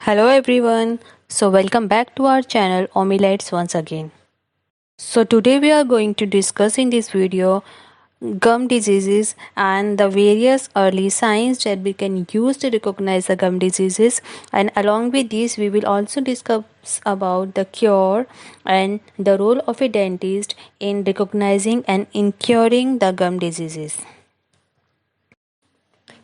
Hello everyone. So welcome back to our channel Omelettes once again. So today we are going to discuss in this video gum diseases and the various early signs that we can use to recognize the gum diseases, and along with this we will also discuss about the cure and the role of a dentist in recognizing and in curing the gum diseases.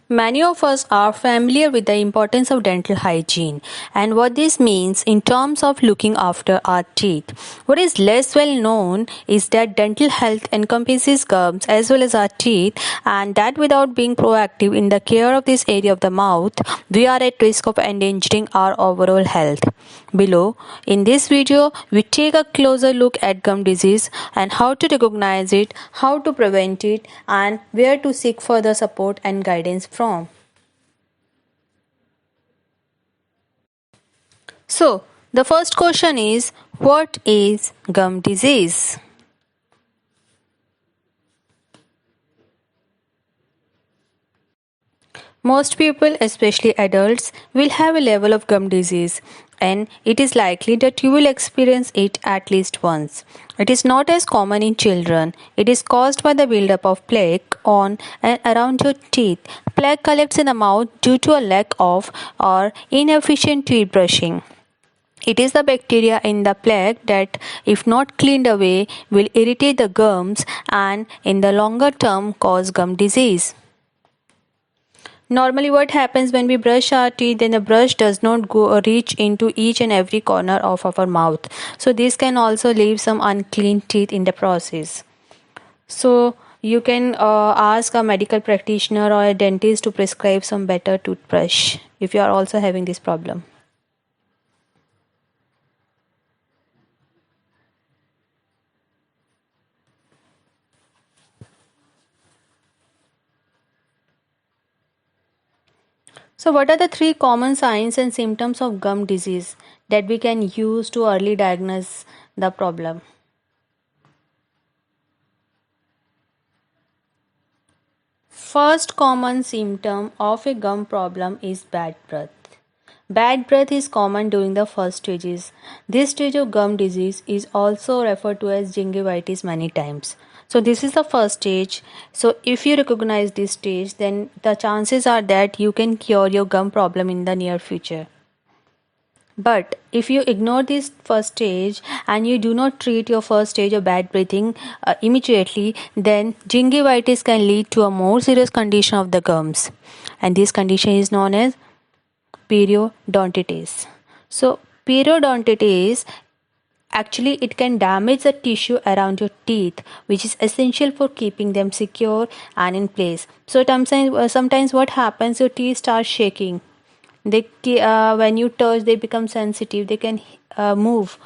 Many of us are familiar with the importance of dental hygiene and what this means in terms of looking after our teeth. What is less well known is that dental health encompasses gums as well as our teeth, and that without being proactive in the care of this area of the mouth, we are at risk of endangering our overall health. Below, in this video, we take a closer look at gum disease and how to recognize it, how to prevent it, and where to seek further support and guidance from. So, the first question is, what is gum disease? Most people, especially adults, will have a level of gum disease, and it is likely that you will experience it at least once. It is not as common in children. It is caused by the buildup of plaque on and around your teeth. Plaque collects in the mouth due to a lack of or inefficient teeth brushing. It is the bacteria in the plaque that, if not cleaned away, will irritate the gums and, in the longer term, cause gum disease. Normally, what happens when we brush our teeth, then the brush does not go reach into each and every corner of our mouth. So this can also leave some unclean teeth in the process. So you can ask a medical practitioner or a dentist to prescribe some better toothbrush if you are also having this problem. So, what are the three common signs and symptoms of gum disease that we can use to early diagnose the problem? First common symptom of a gum problem is bad breath. Bad breath is common during the first stages. This stage of gum disease is also referred to as gingivitis many times. So this is the first stage. So if you recognize this stage, then the chances are that you can cure your gum problem in the near future. But if you ignore this first stage and you do not treat your first stage of bad breathing immediately, then gingivitis can lead to a more serious condition of the gums. And this condition is known as periodontitis. So periodontitis, actually it can damage the tissue around your teeth, which is essential for keeping them secure and in place. So sometimes what happens, your teeth start shaking. When you touch, they become sensitive, they can move.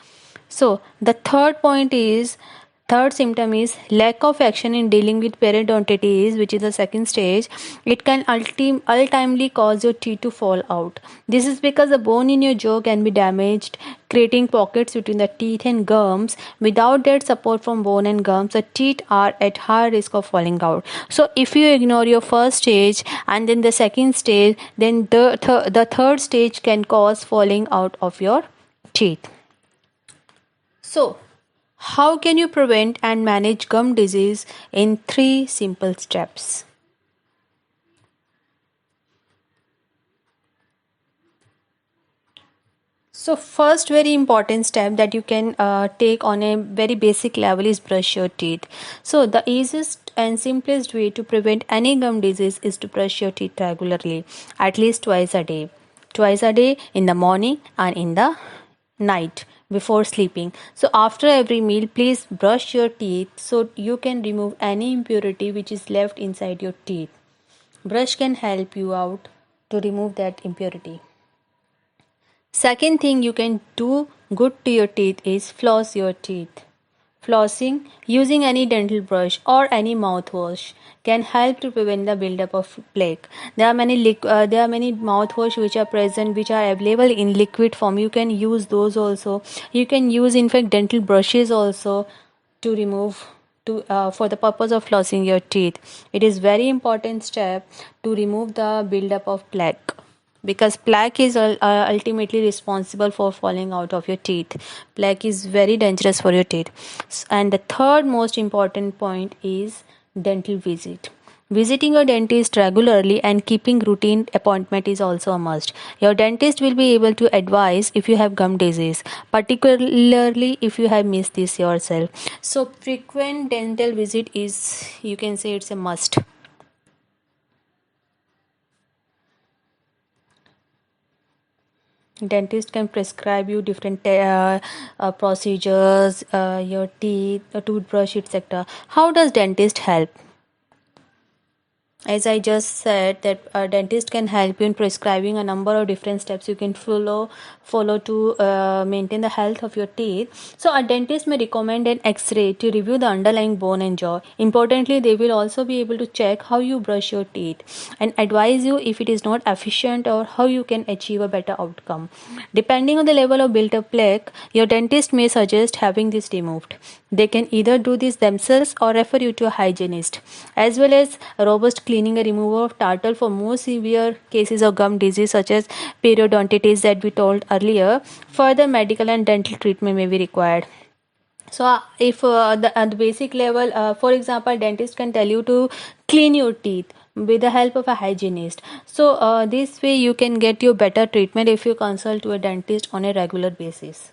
So the third symptom is lack of action in dealing with periodontitis, which is the second stage. It can ultimately cause your teeth to fall out. This is because the bone in your jaw can be damaged, creating pockets between the teeth and gums. Without that support from bone and gums, the teeth are at high risk of falling out. So if you ignore your first stage and then the second stage, then the third stage can cause falling out of your teeth. So how can you prevent and manage gum disease in 3 simple steps? So first very important step that you can take on a very basic level is brush your teeth. So the easiest and simplest way to prevent any gum disease is to brush your teeth regularly, at least twice a day. Twice a day, in the morning and in the night before sleeping. So after every meal, please brush your teeth so you can remove any impurity which is left inside your teeth. Brush can help you out to remove that impurity. Second thing you can do good to your teeth is floss your teeth. Flossing using any dental brush or any mouthwash can help to prevent the buildup of plaque. There are many mouthwash which are present, which are available in liquid form. You can use those also. You can use, in fact, dental brushes also to remove for the purpose of flossing your teeth. It is very important step to remove the buildup of plaque. because plaque is ultimately responsible for falling out of your teeth. Plaque is very dangerous for your teeth. And the third most important point is dental visit. Visiting your dentist regularly and keeping routine appointment is also a must. Your dentist will be able to advise if you have gum disease, particularly if you have missed this yourself. So frequent dental visit is, you can say, it's a must. Dentist can prescribe you different procedures, your teeth, a toothbrush, etc. How does dentist help? As I just said, that a dentist can help you in prescribing a number of different steps you can follow to maintain the health of your teeth. So a dentist may recommend an x-ray to review the underlying bone and jaw. Importantly, they will also be able to check how you brush your teeth and advise you if it is not efficient or how you can achieve a better outcome. Depending on the level of built up plaque, your dentist may suggest having this removed. They can either do this themselves or refer you to a hygienist, as well as robust cleaning and removal of tartar for more severe cases of gum disease such as periodontitis that we told earlier. Further medical and dental treatment may be required. So if at the basic level, for example, dentist can tell you to clean your teeth with the help of a hygienist. So this way you can get your better treatment if you consult to a dentist on a regular basis.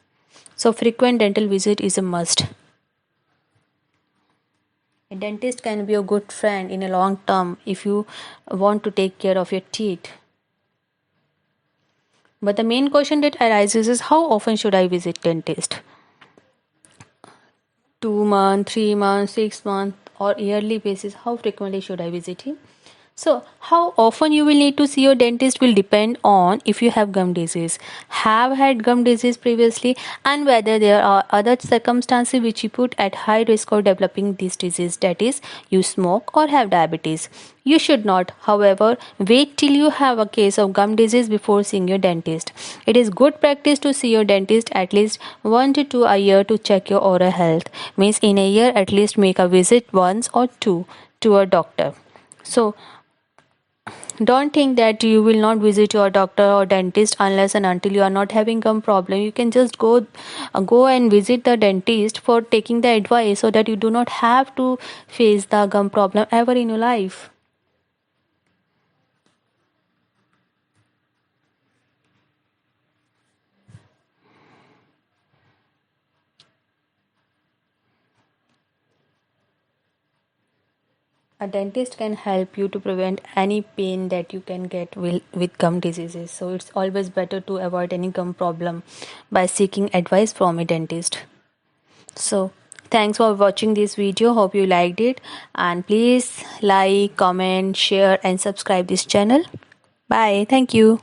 So frequent dental visit is a must. A dentist can be a good friend in a long term if you want to take care of your teeth. But the main question that arises is, how often should I visit dentist? 2 months, 3 months, 6 months, or yearly basis? How frequently should I visit him? So, how often you will need to see your dentist will depend on if you have gum disease, have had gum disease previously, and whether there are other circumstances which you put at high risk of developing this disease, that is, you smoke or have diabetes. You should not, however, wait till you have a case of gum disease before seeing your dentist. It is good practice to see your dentist at least 1 to 2 a year to check your oral health. Means in a year at least make a visit once or two to a doctor. So don't think that you will not visit your doctor or dentist unless and until you are not having gum problem. You can just go and visit the dentist for taking the advice so that you do not have to face the gum problem ever in your life. A dentist can help you to prevent any pain that you can get with gum diseases. So it's always better to avoid any gum problem by seeking advice from a dentist. So thanks for watching this video. Hope you liked it, and please like, comment, share and subscribe this channel. Bye. Thank you.